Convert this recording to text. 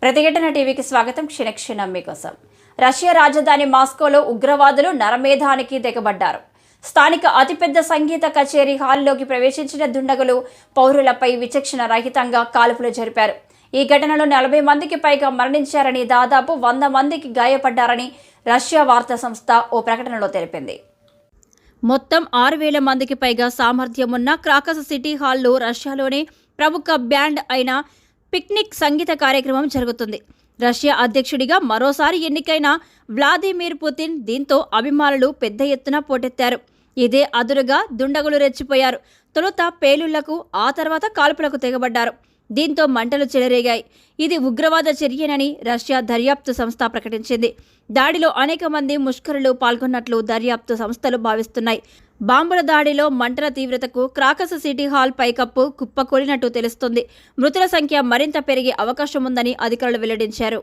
ప్రతిఘటన టీవీకి స్వాగతం. క్షణక్షణం మీకోసం. రష్యా రాజధాని మాస్కోలో ఉగ్రవాదులు నరమేధానికి దిగబడ్డారు. స్థానిక అతిపెద్ద సంగీత కచేరీ హాల్లోకి ప్రవేశించిన దుండగులు పౌరులపై విచక్షణ రహితంగా కాల్పులు జరిపారు. ఈ ఘటనలో 40 మందికి పైగా మరణించారని, దాదాపు 100 మందికి గాయపడ్డారని రష్యా వార్తా సంస్థ ఓ ప్రకటనలో తెలిపింది. మొత్తం 6000 మందికి పైగా సామర్థ్యం ఉన్న క్రాకస్ సిటీ హాల్లో రష్యాలోనే ప్రముఖ బ్యాండ్ అయిన పిక్నిక్ సంగీత కార్యక్రమం జరుగుతుంది. రష్యా అధ్యక్షుడిగా మరోసారి ఎన్నికైన వ్లాదిమిర్ పుతిన్ దీంతో అభిమానులు పెద్ద ఎత్తున పోటెత్తారు. ఇదే అదురుగా దుండగులు రెచ్చిపోయారు. తొలుత పేలుళ్లకు, ఆ తర్వాత కాల్పులకు తెగబడ్డారు. దీంతో మంటలు చెలరేగాయి. ఇది ఉగ్రవాద చర్యనని రష్యా దర్యాప్తు సంస్థ ప్రకటించింది. దాడిలో అనేక మంది ముష్కరులు పాల్గొన్నట్లు దర్యాప్తు సంస్థలు భావిస్తున్నాయి. బాంబుల దాడిలో మంటల తీవ్రతకు క్రాకస్ సిటీ హాల్ పైకప్పు కుప్పకూలినట్టు తెలుస్తోంది. మృతుల సంఖ్య మరింత పెరిగే అవకాశం ఉందని అధికారులు వెల్లడించారు.